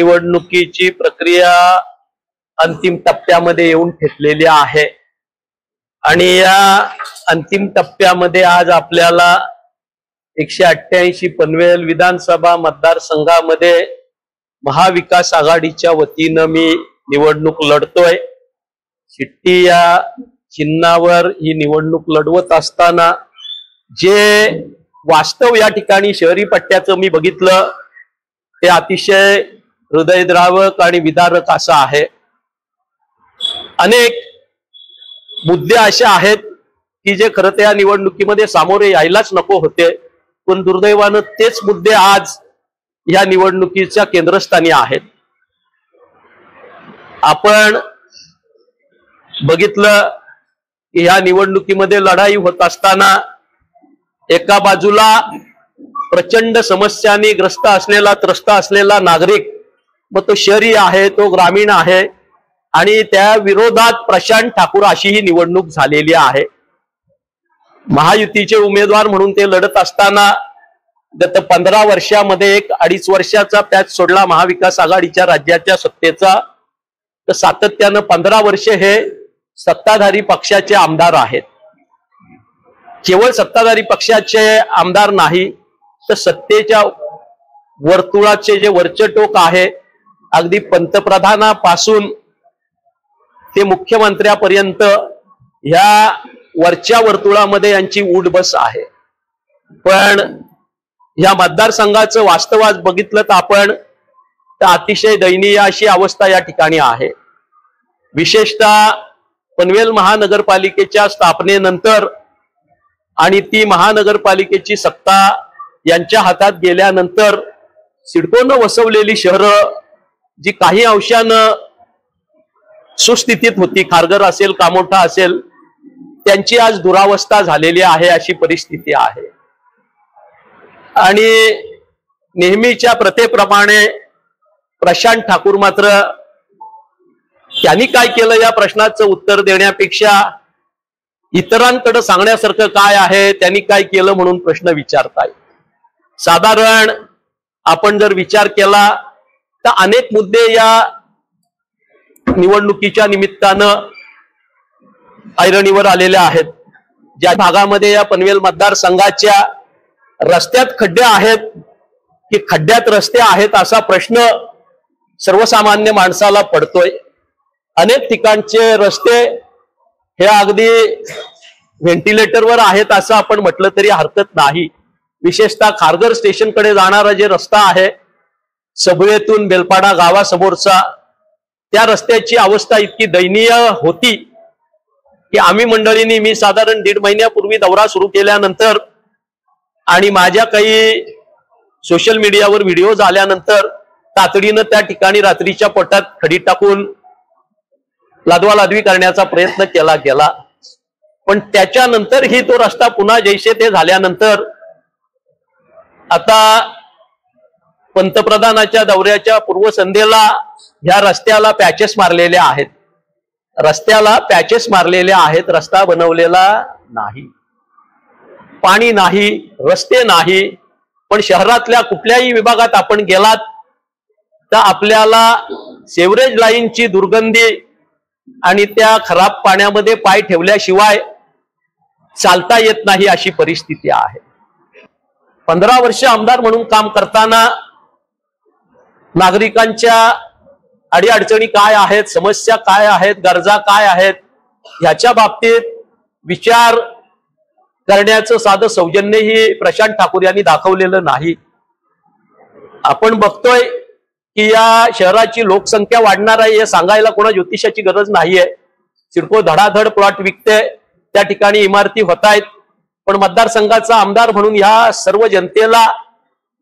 निवडणुकीची प्रक्रिया अंतिम टप्प्यामध्ये येऊन ठेपलेली आहे आणि या अंतिम टप्प्यामध्ये आज आपल्याला 188 पनवेल विधानसभा मतदारसंघामध्ये महाविकास आघाडीच्या वतीनं मी निवडणूक लढतोय। चिठ्ठी या चिन्हावर ही निवडणूक लढवत असताना जे वास्तव या ठिकाणी शहरी पट्ट्याचं मी बघितलं ते अतिशय हृदयद्रावक आणि विदारक असं आहे। अनेक मुद्दे असे आहेत की जे खरं तर या निवडणुकीमध्ये सामोरे यायलाच नको होते, पण दुर्दैवानं तेच मुद्दे आज या निवडणुकीच्या केंद्रस्थानी आहेत। आपण बघितलं की या निवडणुकीमध्ये लढाई होत असताना एका बाजूला प्रचंड समस्यांनी ग्रस्त असलेला त्रस्त असलेला नागरिक, मग तो शहरी आहे तो ग्रामीण आहे, आणि त्या विरोधात प्रशांत ठाकूर अशी ही निवडणूक झालेली आहे। महायुतीचे उमेदवार म्हणून ते लढत असताना गत 15 वर्षामध्ये 1-2.5 वर्षाचा पॅच सोडला महाविकास आघाडीच्या राज्याच्या सत्तेचा, तर सातत्यानं 15 वर्ष हे सत्ताधारी पक्षाचे आमदार आहेत। केवळ सत्ताधारी पक्षाचे आमदार नाही तर सत्तेच्या वर्तुळाचे जे वरचे टोक आहे, अगदी पंतप्रधानापासून ते मुख्यमंत्र्यापर्यंत ह्या वरच्या वर्तुळामध्ये यांची उठबस आहे। पण या मतदारसंघाचं वास्तव आज बघितलं तर आपण तर अतिशय दयनीय अशी अवस्था या ठिकाणी आहे। विशेषतः पनवेल महानगरपालिकेच्या स्थापनेनंतर आणि ती महानगरपालिकेची सत्ता यांच्या हातात गेल्यानंतर सिडकोनं वसवलेली शहरं जी काही अंशानं सुस्थितीत होती, खारघर असेल कामोठा असेल, त्यांची आज दुरावस्था झालेली आहे अशी परिस्थिती आहे। आणि नेहमीच्या प्रथेप्रमाणे प्रशांत ठाकूर मात्र त्यांनी काय केलं या प्रश्नाचं उत्तर देण्यापेक्षा इतरांकडे सांगण्यासारखं काय आहे, त्यांनी काय केलं म्हणून प्रश्न विचारताय। साधारण आपण जर विचार केला तर अनेक मुद्दे या निवडणुकीच्या निमित्तानं ऐरणीवर आलेले आहेत। ज्या भागामध्ये या पनवेल मतदारसंघाच्या रस्त्यात खड्डे आहेत की खड्ड्यात रस्ते आहेत असा प्रश्न सर्वसामान्य माणसाला पडतोय। अनेक ठिकाणचे रस्ते हे अगदी व्हेंटिलेटरवर आहेत असं आपण म्हटलं तरी हरकत नाही। विशेषतः खारघर स्टेशनकडे जाणारा जे रस्ता आहे सबवेतून बेलपाडा गावासमोरचा, त्या रस्त्याची अवस्था इतकी दयनीय होती की आम्ही मंडळींनी मी साधारण 1.5 महिन्यापूर्वी दौरा सुरू केल्यानंतर आणि माझ्या काही सोशल मीडियावर व्हिडिओज आल्यानंतर तातडीनं त्या ठिकाणी रात्रीच्या पोटात खडी टाकून लादवालादवी करण्याचा प्रयत्न केला गेला। पण त्याच्यानंतरही तो रस्ता पुन्हा जैसे ते झाल्यानंतर आता पंतप्रधानाच्या दौऱ्याच्या पूर्वसंध्येला ह्या रस्त्याला पॅचेस मारलेले आहेत, रस्त्याला पॅचेस मारलेले आहेत, रस्ता बनवलेला नाही, पाणी नाही, रस्ते नाही। पण शहरातल्या कुठल्याही विभागात आपण गेलात तर आपल्याला सेवरेज लाईनची दुर्गंधी आणि त्या खराब पाण्यामध्ये पाय ठेवल्याशिवाय चालता येत नाही अशी परिस्थिती आहे। 15 वर्ष आमदार म्हणून काम करताना नागरिकांच्या अडीअडचणी काय आहेत, समस्या काय आहेत, गरजा काय आहेत ह्याच्या बाबतीत विचार करण्याचं साधं सौजन्यही प्रशांत ठाकूर यांनी दाखवलेलं नाही। आपण बघतोय की या शहराची लोकसंख्या वाढणार आहे हे सांगायला कोणा ज्योतिषाची गरज नाहीये। सिडको धडाधड प्लॉट विकते, त्या ठिकाणी इमारती होत आहेत, पण मतदारसंघाचा आमदार म्हणून ह्या सर्व जनतेला,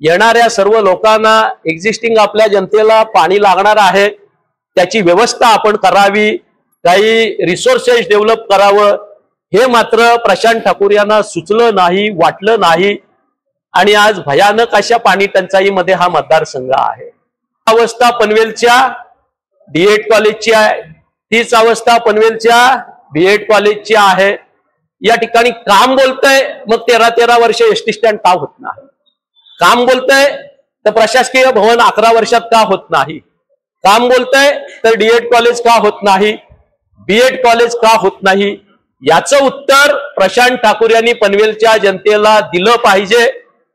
येणाऱ्या सर्व लोकांना, एक्झिस्टिंग आपल्या जनतेला पाणी लागणार आहे त्याची व्यवस्था आपण करावी, काही रिसोर्सेस डेव्हलप करावं, हे मात्र प्रशांत ठाकूर यांना सुचलं नाही, वाटलं नाही। आणि आज भयानक अशा पाणी टंचाईमध्ये हा मतदारसंघ आहे। अवस्था पनवेलच्या डीएड कॉलेजची आहे, तीच अवस्था पनवेलच्या बीएड कॉलेजची आहे। या ठिकाणी काम बोलतंय मग 13 वर्ष एसटी स्टँड का होत नाही, काम बोलतंय तर प्रशासकीय भवन 11 वर्षात का होत नाही। काम बोलतंय तर डीएड कॉलेज का होत नाही, बीएड कॉलेज का होत नाही, याचं उत्तर प्रशांत ठाकूर यांनी पनवेलच्या जनतेला दिलं पाहिजे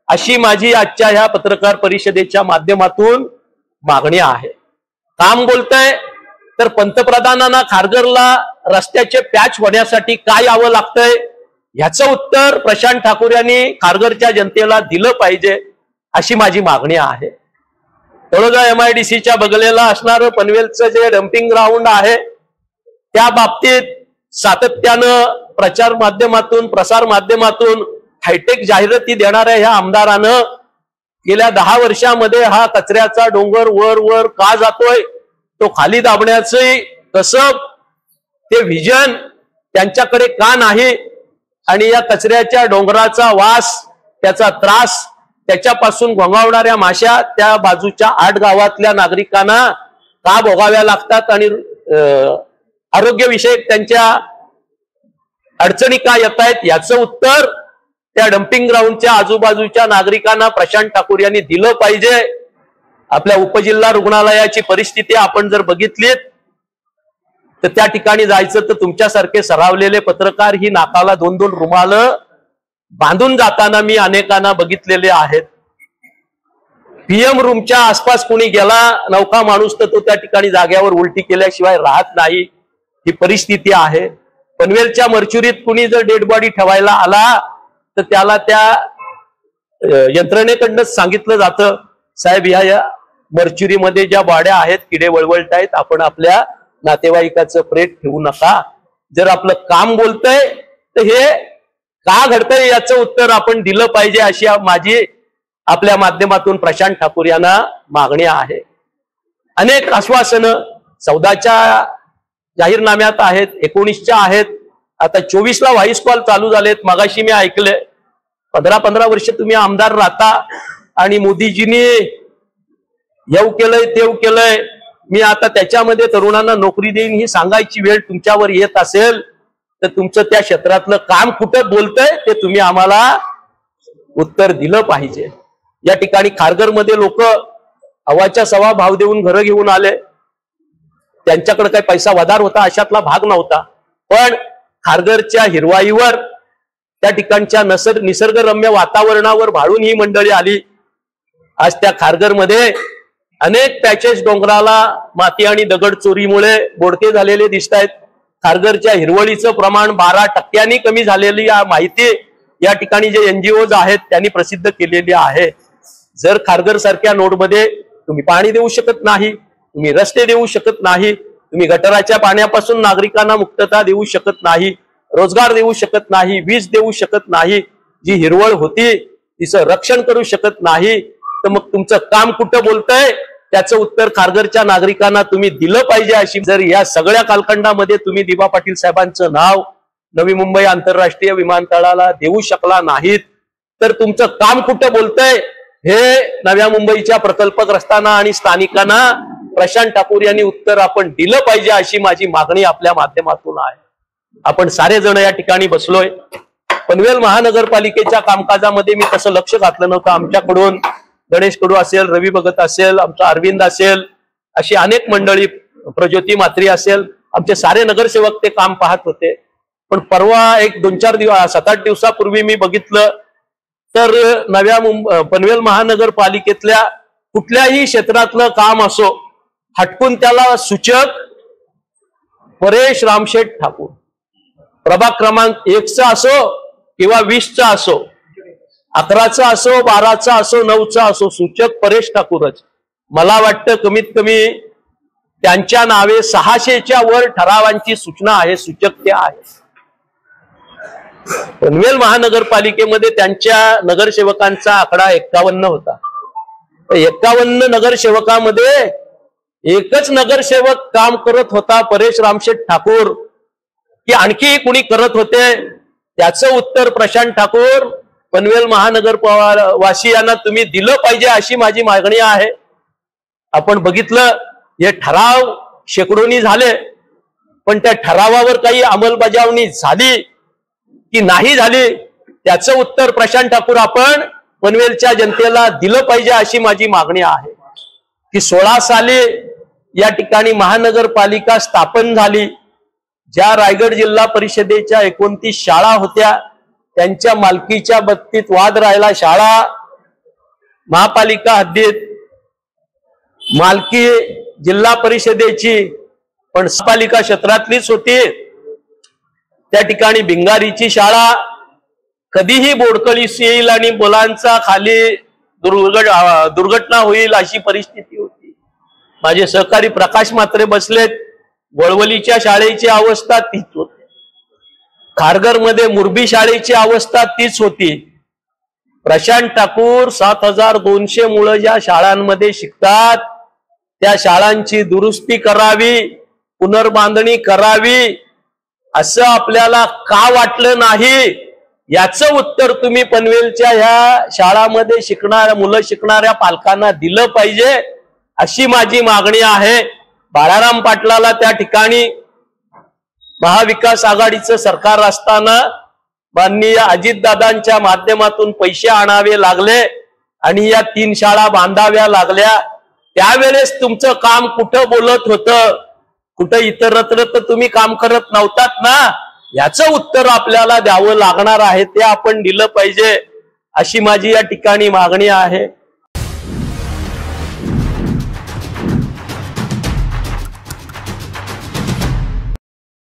अशी माझी आजच्या ह्या पत्रकार परिषदेच्या माध्यमातून मागणी आहे. काम बोलतंय तर पंतप्रधानांना खारघरला रस्त्याचे पॅच होण्यासाठी काय यावं लागतंय ह्याचं उत्तर प्रशांत ठाकूर यांनी खारघरच्या जनतेला दिलं पाहिजे अशी माझी मागणी आहे. तळोजा MIDCच्या बगलेला असणारं पनवेलचं जे डम्पिंग ग्राउंड आहे त्या बाबतीत सातत्यानं प्रचार माध्यमातून प्रसार माध्यमातून हायटेक जाहिराती देणाऱ्या ह्या आमदारानं गेल्या 10 वर्षामध्ये हा कचऱ्याचा डोंगर वर वर का जातोय तो खाली दाबण्याचं कसं ते व्हिजन त्यांच्याकडे का नाही आणि या कचऱ्याच्या डोंगराचा वास त्याचा त्रास त्याच्यापासून घोंगावणाऱ्या माश्या त्या बाजूच्या 8 गावातल्या नागरिकांना का भोगाव्या लागतात आणि आरोग्यविषयक त्यांच्या अडचणी का येत आहेत याचं उत्तर त्या डम्पिंग ग्राउंडच्या आजूबाजूच्या नागरिकांना प्रशांत ठाकूर यांनी दिलं पाहिजे. आपल्या उपजिल्हा रुग्णालयाची परिस्थिती आपण जर बघितलीत तर त्या ठिकाणी जायचं तर तुमच्यासारखे सरावलेले पत्रकार ही नाकाला 2-2 रुमाल बांधून जाताना मी अनेकांना बघितलेले आहेत. PM रूमच्या आसपास कुणी गेला नौका माणूस तर तो त्या ठिकाणी जाग्यावर उलटी केल्याशिवाय राहत नाही ही परिस्थिती आहे. पनवेलच्या मर्चुरीत कुणी जर डेड बॉडी ठेवायला आला तर त्याला त्या यंत्रणेकडनंच सांगितलं जातं साहेब या मर्चुरीमध्ये ज्या बॉड्या आहेत किडे वळवळतायत आपण आपल्या नातेवाईकाचं प्रेत ठेवू नका. जर आपलं काम बोलतंय तर हे का घडतंय याचं उत्तर आपण दिलं पाहिजे अशी माझी आपल्या माध्यमातून प्रशांत ठाकूर यांना मागणी आहे. अनेक आश्वासनं 14च्या जाहीरनाम्यात आहेत, 19च्या आहेत, आता 24ला व्हाईस कॉल चालू झालेत. मगाशी मी ऐकले 15-15 वर्ष तुम्ही आमदार राहता आणि मोदीजींनी येऊ केलंय तेव केलंय मी आता त्याच्यामध्ये तरुणांना नोकरी देईन ही सांगायची वेळ तुमच्यावर येत असेल तर तुमचं त्या क्षेत्रातलं काम कुठं बोलतंय ते तुम्ही आम्हाला उत्तर दिलं पाहिजे. या ठिकाणी खारघरमध्ये लोक हवाच्या सवा भाव देऊन घरं घेऊन आले. त्यांच्याकडे काही पैसा वधार होता अशातला भाग नव्हता, पण खारघरच्या हिरवाईवर त्या ठिकाणच्या निसर्गरम्य वातावरणावर भाळून ही मंडळी आली. आज त्या खारघरमध्ये अनेक पॅचेस डोंगराला माती आणि दगड चोरीमुळे बोडके झालेले दिसत आहेत. खारघरच्या हिरवळीचं प्रमाण 12% कमी झालेली माहिती या ठिकाणी जे NGOज आहेत त्यांनी प्रसिद्ध केलेली आहे. जर खारघर सारख्या नोडमध्ये तुम्ही पाणी देऊ शकत नाही, तुम्ही रस्ते देऊ शकत नाही, तुम्ही गटाराच्या पाण्यापासून नागरिकांना मुक्तता देऊ शकत नाही, रोजगार देऊ शकत नाही, वीज देऊ शकत नाही, जी हिरवळ होती तिचं रक्षण करू शकत नाही तर मग तुमचं काम कुठं बोलतंय त्याचं उत्तर खारघरच्या नागरिकांना तुम्ही दिलं पाहिजे. अशी जर या सगळ्या कालखंडामध्ये तुम्ही दिबा पाटील साहेबांचं नाव नवी मुंबई आंतरराष्ट्रीय विमानतळाला देऊ शकला नाहीत तर तुमचं काम कुठं बोलतंय हे नव्या मुंबईच्या प्रकल्पग्रस्तांना आणि स्थानिकांना प्रशांत ठाकूर यांनी उत्तर आपण दिलं पाहिजे अशी माझी मागणी आपल्या माध्यमातून आहे. आपण सारे जण या ठिकाणी बसलोय. पनवेल महानगरपालिकेच्या कामकाजामध्ये मी तसं लक्ष घातलं नव्हतं. आमच्याकडून गणेश कडू असेल, रवी भगत असेल, आमचा अरविंद असेल, अशी अनेक मंडळी, प्रज्योती मात्री असेल, आमचे सारे नगरसेवक ते काम पाहत होते. पण परवा एक 2-4 दिवस 7-8 दिवसापूर्वी मी बघितलं तर पनवेल महानगरपालिकेतल्या कुठल्याही क्षेत्रातलं काम असो हटकून त्याला सूचक परेश रामशेठ ठाकूर, प्रभाग क्रमांक 1चा असो किंवा 20चा असो, 11चा असो, 12चा असो, 9चा असो, सूचक परेश ठाकूरच. मला वाटतं कमीत कमी त्यांच्या नावे 600च्या वर ठरावांची सूचना आहे, सूचक ते आहे. पनवेल महानगरपालिकेमध्ये त्यांच्या नगरसेवकांचा आकडा 51 होता. 51 नगरसेवकामध्ये एकच नगरसेवक काम करत होता परेश रामशेठ ठाकूर की आणखी कुणी करत होते त्याचं उत्तर प्रशांत ठाकूर पनवेल महानगर वासियांना तुम्ही दिलं पाहिजे अशी माझी मागणी आहे. आपण बघितलं हे ठराव शेकडोनी झाले पण त्या ठरावावर काही अंमलबजावणी झाली की नाही झाली त्याचं उत्तर प्रशांत ठाकूर आपण पनवेलच्या जनतेला दिलं पाहिजे अशी माझी मागणी आहे. की 16 साली या ठिकाणी महानगरपालिका स्थापन झाली, ज्या रायगड जिल्हा परिषदेच्या 29 शाळा होत्या त्यांच्या मालकीच्या बाबतीत वाद राहिला. शाळा महापालिका हद्दीत मालकी जिल्हा परिषदेची पण महापालिका क्षेत्रातलीच होती. त्या ठिकाणी भिंगारीची शाळा कधीही बोडकळीस येईल आणि मुलांचा खाली दुर्घटना होईल अशी परिस्थिती होती. माझे सहकारी प्रकाश म्हात्रे बसलेत. वळवलीच्या शाळेची अवस्था तीच होती. खारघरमध्ये मुरबी शाळेची अवस्था तीच होती. प्रशांत ठाकूर 7200 मुलं ज्या शाळांमध्ये शिकतात त्या शाळांची दुरुस्ती करावी, पुनर्बांधणी करावी असं आपल्याला का वाटलं नाही, याचं उत्तर तुम्ही पनवेलच्या ह्या शाळांमध्ये मुलं शिकणाऱ्या पालकांना दिलं पाहिजे अशी माझी मागणी आहे. बाळाराम पाटलाला त्या ठिकाणी महाविकास आघाडीचं सरकार असताना माननीय अजितदादांच्या माध्यमातून पैसे आणावे लागले आणि या 3 शाळा बांधाव्या लागल्या. त्यावेळेस तुमचं काम कुठं बोलत होतं, कुठं इतरत्र तर तुम्ही काम करत नव्हतात ना. याचं उत्तर आपल्याला द्यावं लागणार आहे, ते आपण दिलं पाहिजे अशी माझी या ठिकाणी मागणी आहे.